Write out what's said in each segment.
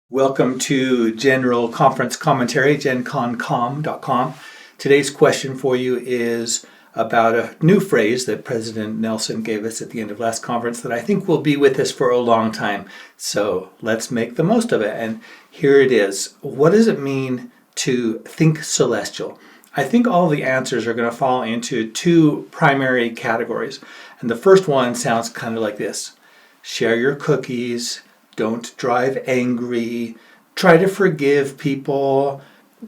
Welcome to General Conference Commentary, genconcom.com. Today's question for you is about a new phrase that President Nelson gave us at the end of last conference that I think will be with us for a long time. So let's make the most of it. And here it is. What does it mean to think celestial? I think all the answers are going to fall into two primary categories. And the first one sounds kind of like this. Share your cookies. Don't drive angry. Try to forgive people.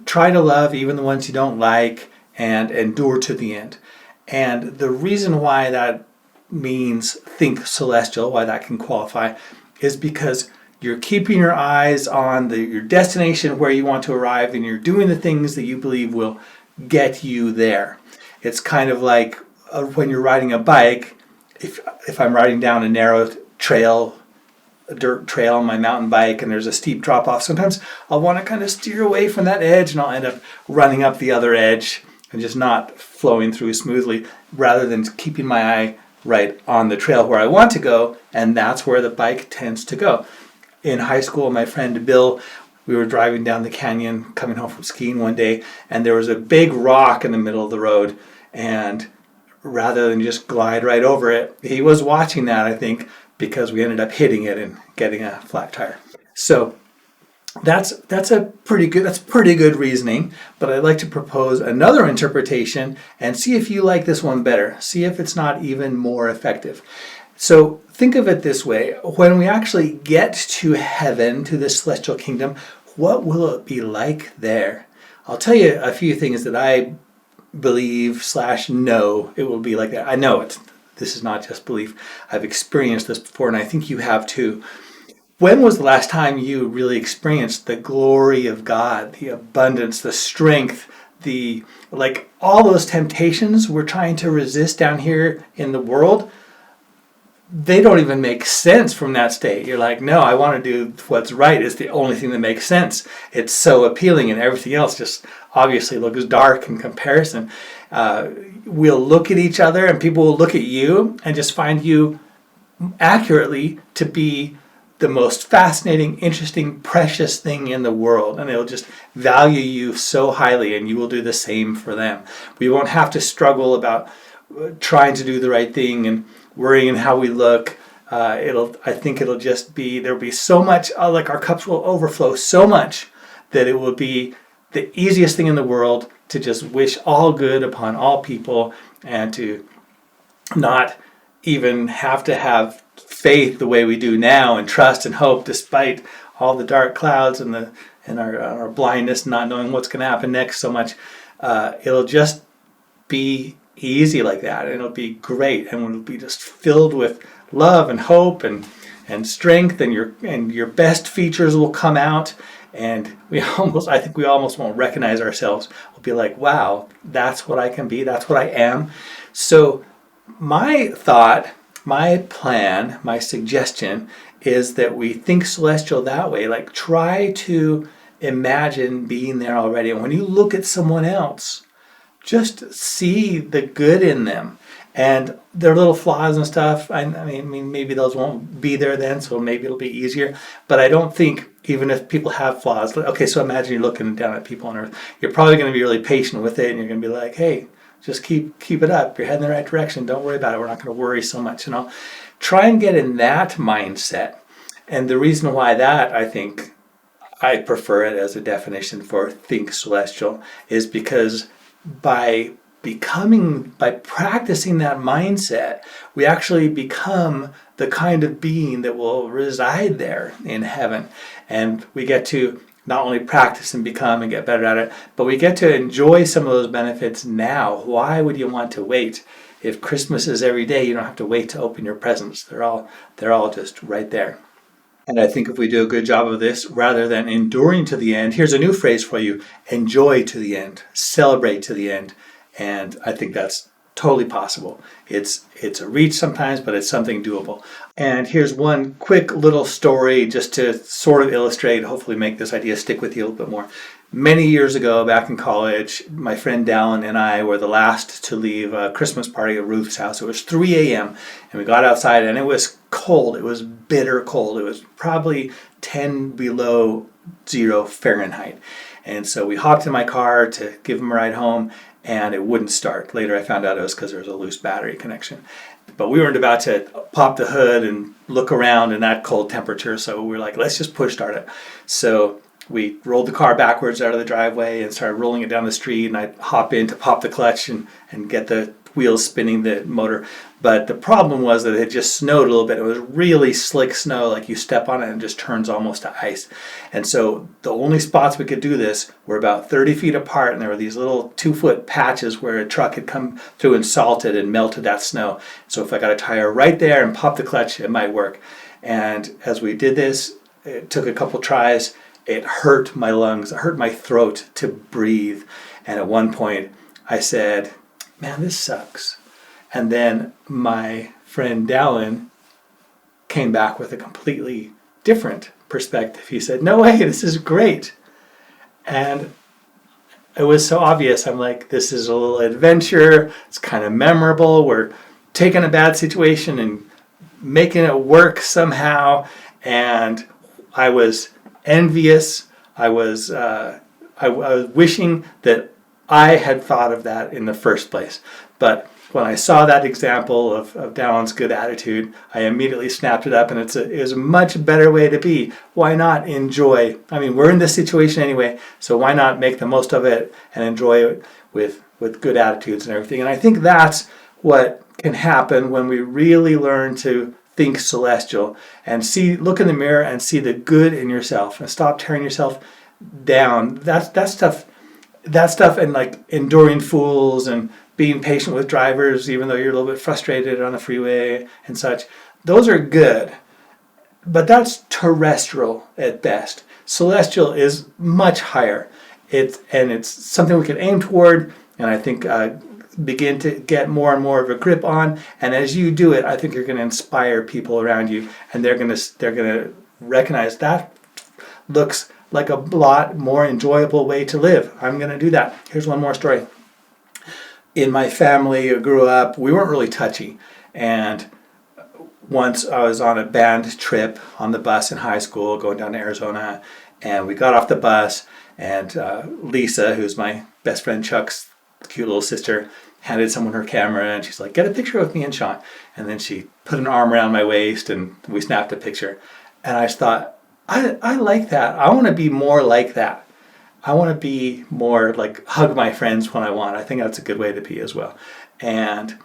Try to love even the ones you don't like and endure to the end. And the reason why that means think celestial, why that can qualify, is because you're keeping your eyes on your destination where you want to arrive, and you're doing the things that you believe will get you there. It's kind of like when you're riding a bike. If I'm riding down a narrow trail, a dirt trail on my mountain bike, and there's a steep drop off, sometimes I'll want to kind of steer away from that edge, and I'll end up running up the other edge and just not flowing through smoothly, rather than keeping my eye right on the trail where I want to go, and that's where the bike tends to go. In high school, my friend Bill, we were driving down the canyon coming home from skiing one day, and there was a big rock in the middle of the road, and rather than just glide right over it, he was watching that, I think, because we ended up hitting it and getting a flat tire. So that's pretty good reasoning, but I'd like to propose another interpretation and see if you like this one better. See if it's not even more effective. So think of it this way. When we actually get to heaven, to the celestial kingdom, what will it be like there? I'll tell you a few things that I believe / know it will be like that. I know it. This is not just belief. I've experienced this before, and I think you have too. When was the last time you really experienced the glory of God, the abundance, the strength, all those temptations we're trying to resist down here in the world? They don't even make sense from that state. You're like, no, I want to do what's right. It's the only thing that makes sense. It's so appealing, and everything else just obviously looks dark in comparison. We'll look at each other, and people will look at you and just find you accurately to be the most fascinating, interesting, precious thing in the world. And they'll just value you so highly, and you will do the same for them. We won't have to struggle about trying to do the right thing and worrying how we look. I think it'll just be, there'll be so much, our cups will overflow so much that it will be the easiest thing in the world to just wish all good upon all people, and to not even have to have faith the way we do now, and trust and hope despite all the dark clouds and our blindness, not knowing what's going to happen next so much. It'll just be easy like that, and it'll be great, and it'll be just filled with love and hope and strength, and your best features will come out. And I think we almost won't recognize ourselves. We'll be like, wow, that's what I can be. That's what I am. So my thought, my plan, my suggestion is that we think celestial that way. Like, try to imagine being there already. And when you look at someone else, just see the good in them. And their little flaws and stuff, I mean, maybe those won't be there then, so maybe it'll be easier. But I don't think, even if people have flaws, okay, so imagine you're looking down at people on earth. You're probably going to be really patient with it, and you're going to be like, hey, just keep it up. You're heading in the right direction. Don't worry about it. We're not going to worry so much. Try and get in that mindset. And the reason why that, I think, I prefer it as a definition for think celestial, is because by practicing that mindset, we actually become the kind of being that will reside there in heaven. And we get to not only practice and become and get better at it, but we get to enjoy some of those benefits now. Why would you want to wait? If Christmas is every day, you don't have to wait to open your presents. They're all just right there. And I think if we do a good job of this, rather than enduring to the end, here's a new phrase for you: enjoy to the end, celebrate to the end. And I think that's totally possible. It's a reach sometimes, but it's something doable. And here's one quick little story just to sort of illustrate, hopefully make this idea stick with you a little bit more. Many years ago, back in college, my friend Dallin and I were the last to leave a Christmas party at Ruth's house. It was 3 a.m. and we got outside and it was cold. It was bitter cold. It was probably 10 below 0 Fahrenheit. And so we hopped in my car to give him a ride home, and it wouldn't start. Later I found out it was because there was a loose battery connection. But we weren't about to pop the hood and look around in that cold temperature, so we were like, let's just push start it. So we rolled the car backwards out of the driveway and started rolling it down the street, and I'd hop in to pop the clutch and get the wheels spinning the motor. But the problem was that it had just snowed a little bit. It was really slick snow, like you step on it and it just turns almost to ice. And so the only spots we could do this were about 30 feet apart, and there were these little 2-foot patches where a truck had come through and salted and melted that snow. So if I got a tire right there and popped the clutch, it might work. And as we did this, it took a couple tries. It hurt my lungs, it hurt my throat to breathe. And at one point I said, man, this sucks. And then my friend Dallin came back with a completely different perspective. He said, no way, this is great. And it was so obvious. I'm like, this is a little adventure. It's kind of memorable. We're taking a bad situation and making it work somehow. And I was envious. I was wishing that I had thought of that in the first place. But when I saw that example of Dallin's good attitude, I immediately snapped it up, and it was a much better way to be. Why not enjoy? I mean, we're in this situation anyway, so why not make the most of it and enjoy it with good attitudes and everything? And I think that's what can happen when we really learn to think celestial and look in the mirror and see the good in yourself and stop tearing yourself down. That stuff and like enduring fools and being patient with drivers, even though you're a little bit frustrated on the freeway and such, those are good. But that's terrestrial at best. Celestial is much higher. It's something we can aim toward, and I think begin to get more and more of a grip on. And as you do it, I think you're going to inspire people around you, and they're going to recognize that looks like a lot more enjoyable way to live. I'm going to do that. Here's one more story. In my family, I grew up, we weren't really touchy. And once I was on a band trip on the bus in high school going down to Arizona, and we got off the bus, and Lisa, who's my best friend Chuck's cute little sister, handed someone her camera, and she's like, get a picture with me and Sean. And then she put an arm around my waist, and we snapped a picture. And I just thought, I like that. I want to be more like that. I want to be more like hug my friends when I want. I think that's a good way to be as well. And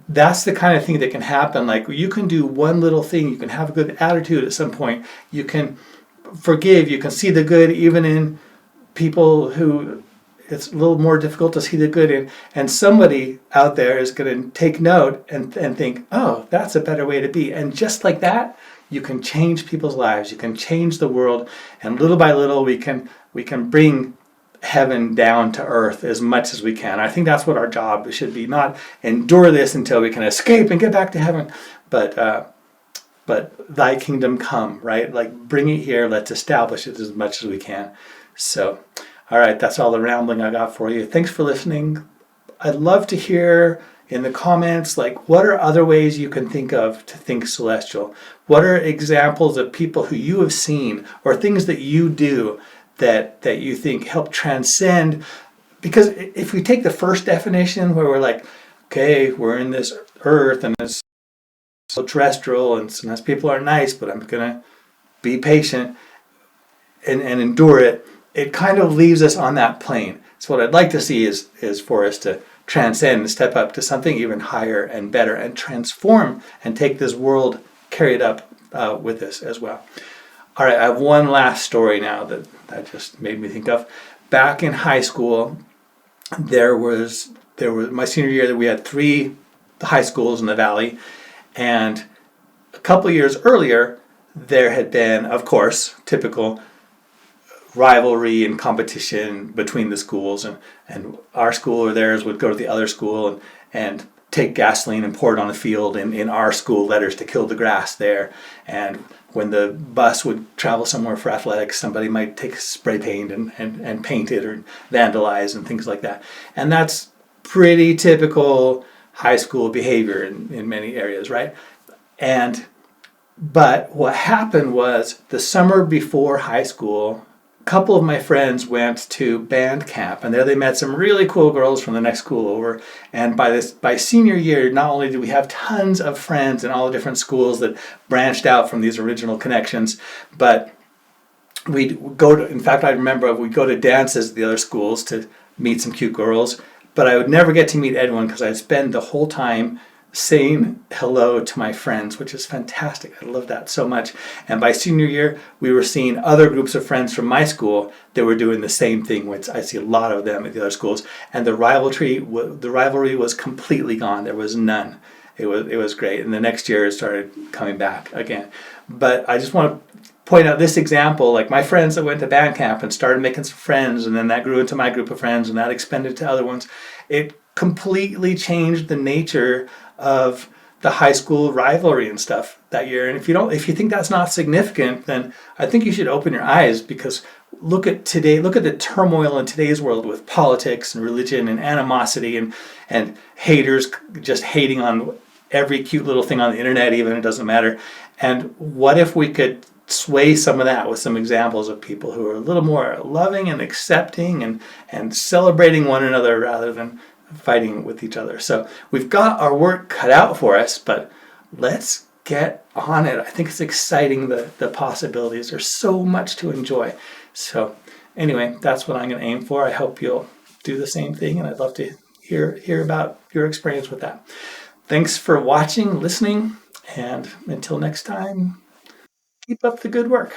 that's the kind of thing that can happen. Like, you can do one little thing. You can have a good attitude at some point. You can forgive. You can see the good even in people who it's a little more difficult to see the good in. And somebody out there is going to take note and think, oh, that's a better way to be. And just like that, you can change people's lives. You can change the world, and little by little, we can bring heaven down to earth as much as we can. I think that's what our job should be. Not endure this until we can escape and get back to heaven, but Thy kingdom come. Right? Like, bring it here. Let's establish it as much as we can. So, all right, that's all the rambling I got for you. Thanks for listening. I'd love to hear in the comments, like, what are other ways you can think of to think celestial? What are examples of people who you have seen or things that you do that you think help transcend? Because if we take the first definition where we're like, okay, we're in this earth and it's so terrestrial and sometimes people are nice, but I'm going to be patient and endure it, it kind of leaves us on that plane. So what I'd like to see is for us to transcend and step up to something even higher and better and transform and take this world, carry it up with us as well. All right, I have one last story now that just made me think of. Back in high school, there was my senior year that we had 3 high schools in the valley, and a couple of years earlier there had been, of course, typical rivalry and competition between the schools, and our school or theirs would go to the other school and take gasoline and pour it on the field in our school letters to kill the grass there. And when the bus would travel somewhere for athletics, somebody might take spray paint and paint it or vandalize and things like that. And that's pretty typical high school behavior in many areas, right? But what happened was the summer before high school, a couple of my friends went to band camp, and there they met some really cool girls from the next school over. And by senior year, not only did we have tons of friends in all the different schools that branched out from these original connections, but we'd go to, in fact, I remember we'd go to dances at the other schools to meet some cute girls, but I would never get to meet Edwin because I'd spend the whole time saying hello to my friends, which is fantastic. I love that so much. And by senior year, we were seeing other groups of friends from my school that were doing the same thing, which I see a lot of them at the other schools. And the rivalry was completely gone. There was none. It was great. And the next year it started coming back again. But I just want to point out this example, like my friends that went to band camp and started making some friends, and then that grew into my group of friends, and that expanded to other ones. It completely changed the nature of the high school rivalry and stuff that year. And if you think that's not significant, then I think you should open your eyes, because look at the turmoil in today's world with politics and religion and animosity and haters just hating on every cute little thing on the internet, even if it doesn't matter. And what if we could sway some of that with some examples of people who are a little more loving and accepting and celebrating one another rather than fighting with each other. So we've got our work cut out for us, but let's get on it. I think it's exciting, the possibilities. There's so much to enjoy. So anyway, that's what I'm going to aim for. I hope you'll do the same thing, and I'd love to hear about your experience with that. Thanks for watching, listening, and until next time, keep up the good work.